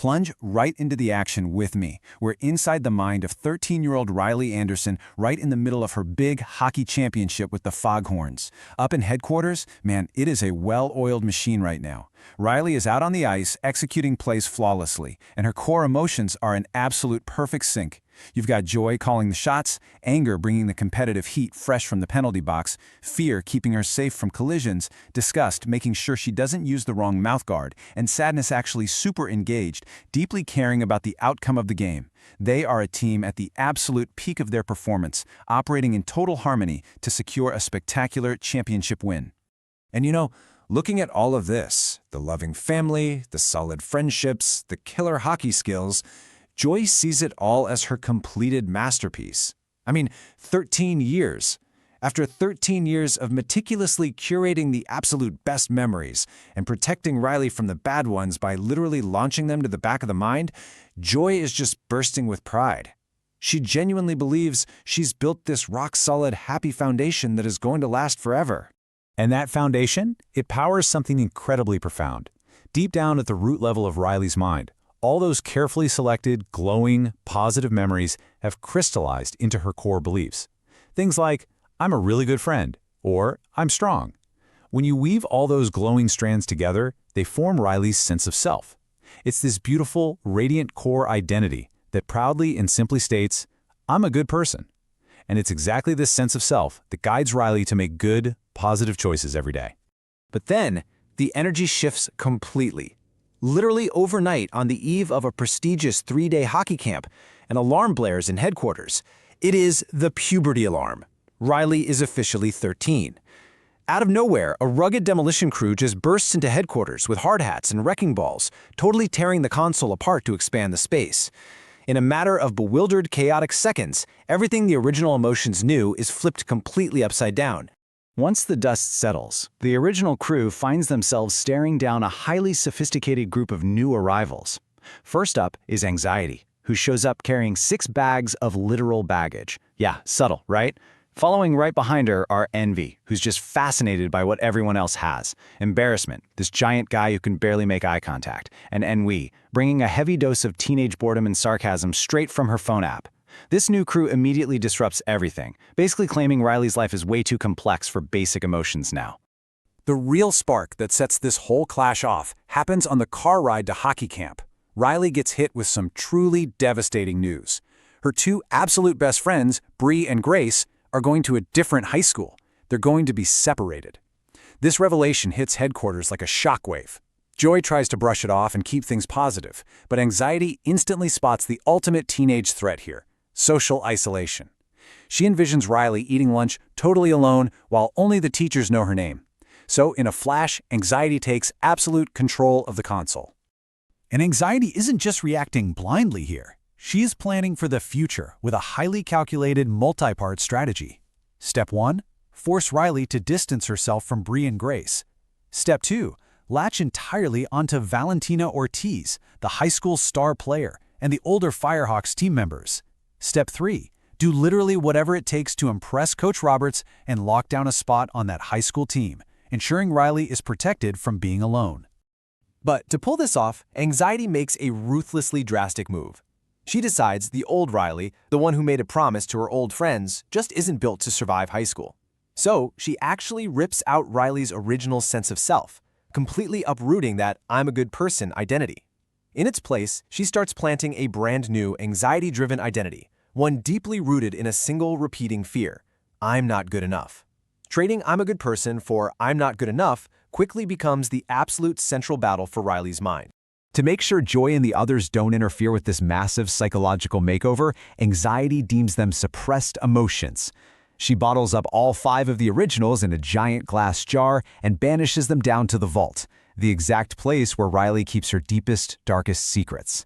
Plunge right into the action with me. We're inside the mind of 13-year-old Riley Anderson, right in the middle of her big hockey championship with the Foghorns. Up in headquarters, man, it is a well-oiled machine right now. Riley is out on the ice, executing plays flawlessly, and her core emotions are in absolute perfect sync. You've got joy calling the shots, anger bringing the competitive heat fresh from the penalty box, fear keeping her safe from collisions, disgust making sure she doesn't use the wrong mouthguard, and sadness actually super engaged, deeply caring about the outcome of the game. They are a team at the absolute peak of their performance, operating in total harmony to secure a spectacular championship win. And looking at all of this, the loving family, the solid friendships, the killer hockey skills, Joy sees it all as her completed masterpiece. 13 years. After 13 years of meticulously curating the absolute best memories and protecting Riley from the bad ones by literally launching them to the back of the mind, Joy is just bursting with pride. She genuinely believes she's built this rock-solid, happy foundation that is going to last forever. And that foundation, it powers something incredibly profound. Deep down at the root level of Riley's mind, all those carefully selected, glowing, positive memories have crystallized into her core beliefs. Things like, I'm a really good friend, or I'm strong. When you weave all those glowing strands together, they form Riley's sense of self. It's this beautiful, radiant core identity that proudly and simply states, I'm a good person. And it's exactly this sense of self that guides Riley to make good, positive choices every day. But then, the energy shifts completely. Literally overnight, on the eve of a prestigious 3-day hockey camp, an alarm blares in headquarters. It is the puberty alarm. Riley is officially 13. Out of nowhere, a rugged demolition crew just bursts into headquarters with hard hats and wrecking balls, totally tearing the console apart to expand the space. In a matter of bewildered, chaotic seconds, everything the original emotions knew is flipped completely upside down. Once the dust settles, the original crew finds themselves staring down a highly sophisticated group of new arrivals. First up is Anxiety, who shows up carrying 6 bags of literal baggage. Yeah, subtle, right? Following right behind her are Envy, who's just fascinated by what everyone else has. Embarrassment, this giant guy who can barely make eye contact. And Ennui, bringing a heavy dose of teenage boredom and sarcasm straight from her phone app. This new crew immediately disrupts everything, basically claiming Riley's life is way too complex for basic emotions now. The real spark that sets this whole clash off happens on the car ride to hockey camp. Riley gets hit with some truly devastating news. Her 2 absolute best friends, Bree and Grace, are going to a different high school. They're going to be separated. This revelation hits headquarters like a shockwave. Joy tries to brush it off and keep things positive, but Anxiety instantly spots the ultimate teenage threat here: social isolation. She envisions Riley eating lunch totally alone while only the teachers know her name. So, in a flash, Anxiety takes absolute control of the console. And Anxiety isn't just reacting blindly here. She is planning for the future with a highly calculated multi-part strategy. Step 1. Force Riley to distance herself from Bree and Grace. Step 2. Latch entirely onto Valentina Ortiz, the high school star player, and the older Firehawks team members. Step 3. Do literally whatever it takes to impress Coach Roberts and lock down a spot on that high school team, ensuring Riley is protected from being alone. But to pull this off, Anxiety makes a ruthlessly drastic move. She decides the old Riley, the one who made a promise to her old friends, just isn't built to survive high school. So she actually rips out Riley's original sense of self, completely uprooting that I'm a good person identity. In its place, she starts planting a brand new anxiety-driven identity, one deeply rooted in a single repeating fear: I'm not good enough. Trading I'm a good person for I'm not good enough quickly becomes the absolute central battle for Riley's mind. To make sure Joy and the others don't interfere with this massive psychological makeover, Anxiety deems them suppressed emotions. She bottles up all 5 of the originals in a giant glass jar and banishes them down to the vault, the exact place where Riley keeps her deepest, darkest secrets.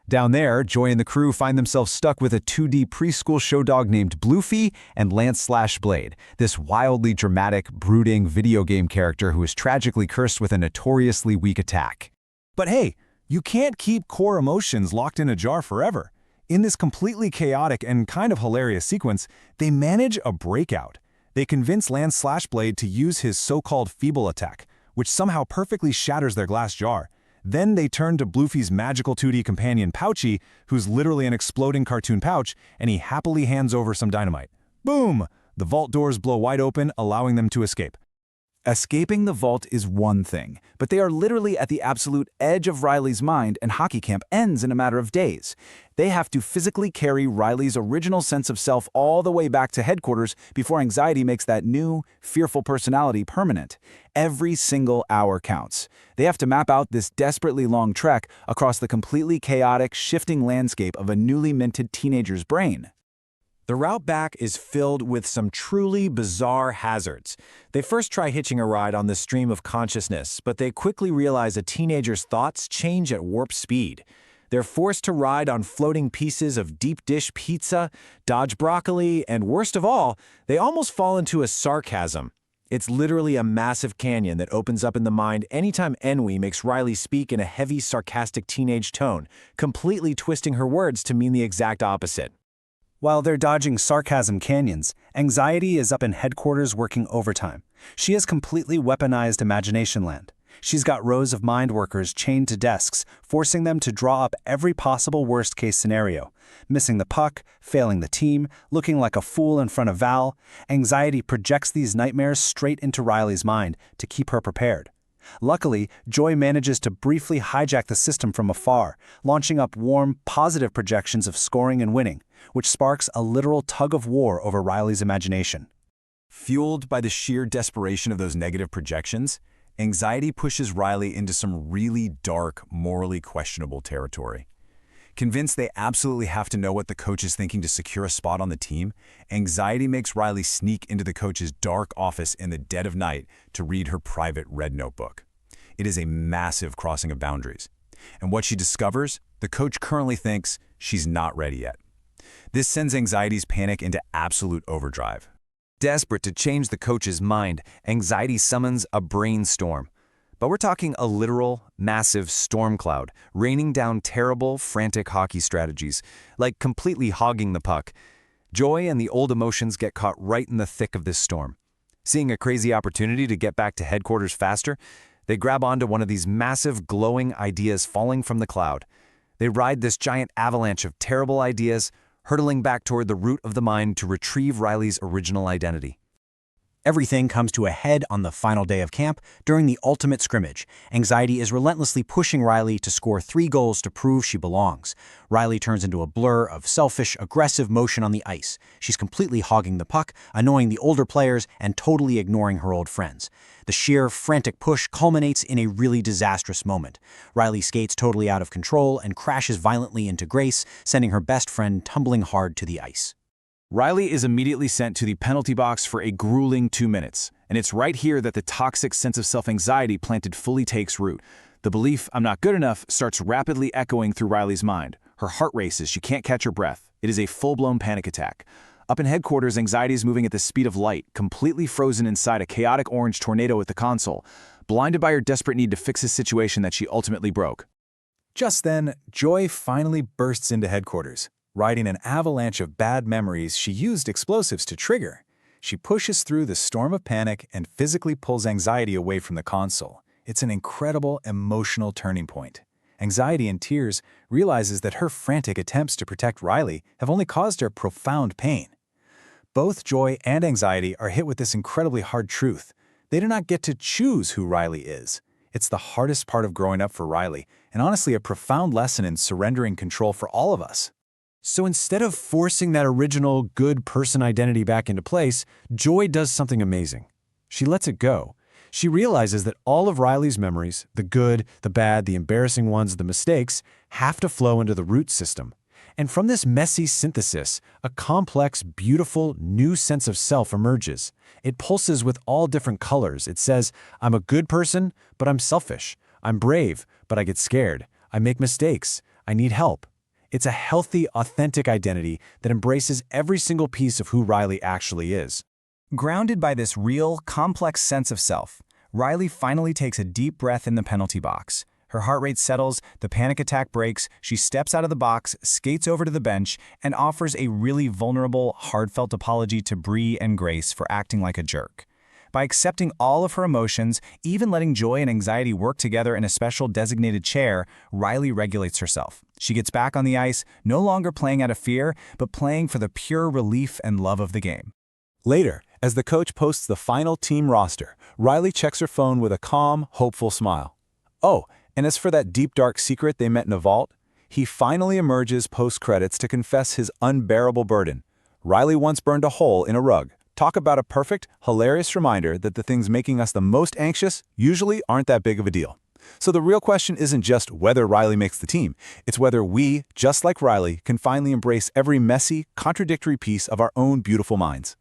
Down there, Joy and the crew find themselves stuck with a 2D preschool show dog named Bluefy and Lance/Blade, this wildly dramatic, brooding video game character who is tragically cursed with a notoriously weak attack. But hey, you can't keep core emotions locked in a jar forever. In this completely chaotic and kind of hilarious sequence, they manage a breakout. They convince Lance/Blade to use his so-called feeble attack, which somehow perfectly shatters their glass jar. Then they turn to Bloofy's magical 2D companion Pouchy, who's literally an exploding cartoon pouch, and he happily hands over some dynamite. Boom! The vault doors blow wide open, allowing them to escape. Escaping the vault is one thing, but they are literally at the absolute edge of Riley's mind, and hockey camp ends in a matter of days. They have to physically carry Riley's original sense of self all the way back to headquarters before anxiety makes that new, fearful personality permanent. Every single hour counts. They have to map out this desperately long trek across the completely chaotic, shifting landscape of a newly minted teenager's brain. The route back is filled with some truly bizarre hazards. They first try hitching a ride on the stream of consciousness, but they quickly realize a teenager's thoughts change at warp speed. They're forced to ride on floating pieces of deep dish pizza, dodge broccoli, and worst of all, they almost fall into a sarcasm. It's literally a massive canyon that opens up in the mind anytime Enwi makes Riley speak in a heavy, sarcastic teenage tone, completely twisting her words to mean the exact opposite. While they're dodging sarcasm canyons, anxiety is up in headquarters working overtime. She has completely weaponized imagination land. She's got rows of mind workers chained to desks, forcing them to draw up every possible worst-case scenario. Missing the puck, failing the team, looking like a fool in front of Val, anxiety projects these nightmares straight into Riley's mind to keep her prepared. Luckily, Joy manages to briefly hijack the system from afar, launching up warm, positive projections of scoring and winning, which sparks a literal tug-of-war over Riley's imagination. Fueled by the sheer desperation of those negative projections, anxiety pushes Riley into some really dark, morally questionable territory. Convinced they absolutely have to know what the coach is thinking to secure a spot on the team, anxiety makes Riley sneak into the coach's dark office in the dead of night to read her private red notebook. It is a massive crossing of boundaries. And what she discovers, the coach currently thinks she's not ready yet. This sends anxiety's panic into absolute overdrive. Desperate to change the coach's mind, anxiety summons a brainstorm. But we're talking a literal, massive storm cloud, raining down terrible, frantic hockey strategies, like completely hogging the puck. Joy and the old emotions get caught right in the thick of this storm. Seeing a crazy opportunity to get back to headquarters faster, they grab onto one of these massive, glowing ideas falling from the cloud. They ride this giant avalanche of terrible ideas, hurtling back toward the root of the mind to retrieve Riley's original identity. Everything comes to a head on the final day of camp during the ultimate scrimmage. Anxiety is relentlessly pushing Riley to score 3 goals to prove she belongs. Riley turns into a blur of selfish, aggressive motion on the ice. She's completely hogging the puck, annoying the older players, and totally ignoring her old friends. The sheer, frantic push culminates in a really disastrous moment. Riley skates totally out of control and crashes violently into Grace, sending her best friend tumbling hard to the ice. Riley is immediately sent to the penalty box for a grueling 2 minutes, and it's right here that the toxic sense of self-anxiety planted fully takes root. The belief, "I'm not good enough," starts rapidly echoing through Riley's mind. Her heart races, she can't catch her breath. It is a full-blown panic attack. Up in headquarters, anxiety is moving at the speed of light, completely frozen inside a chaotic orange tornado at the console, blinded by her desperate need to fix a situation that she ultimately broke. Just then, Joy finally bursts into headquarters. Riding an avalanche of bad memories she used explosives to trigger. She pushes through the storm of panic and physically pulls anxiety away from the console. It's an incredible emotional turning point. Anxiety in tears realizes that her frantic attempts to protect Riley have only caused her profound pain. Both Joy and Anxiety are hit with this incredibly hard truth. They do not get to choose who Riley is. It's the hardest part of growing up for Riley, and honestly a profound lesson in surrendering control for all of us. So instead of forcing that original good person identity back into place, Joy does something amazing. She lets it go. She realizes that all of Riley's memories, the good, the bad, the embarrassing ones, the mistakes, have to flow into the root system. And from this messy synthesis, a complex, beautiful, new sense of self emerges. It pulses with all different colors. It says, I'm a good person, but I'm selfish. I'm brave, but I get scared. I make mistakes. I need help. It's a healthy, authentic identity that embraces every single piece of who Riley actually is. Grounded by this real, complex sense of self, Riley finally takes a deep breath in the penalty box. Her heart rate settles, the panic attack breaks, she steps out of the box, skates over to the bench, and offers a really vulnerable, heartfelt apology to Bree and Grace for acting like a jerk. By accepting all of her emotions, even letting joy and anxiety work together in a special designated chair, Riley regulates herself. She gets back on the ice, no longer playing out of fear, but playing for the pure relief and love of the game. Later, as the coach posts the final team roster, Riley checks her phone with a calm, hopeful smile. Oh, and as for that deep dark secret they met in a vault, he finally emerges post-credits to confess his unbearable burden. Riley once burned a hole in a rug. Talk about a perfect, hilarious reminder that the things making us the most anxious usually aren't that big of a deal. So the real question isn't just whether Riley makes the team, it's whether we, just like Riley, can finally embrace every messy, contradictory piece of our own beautiful minds.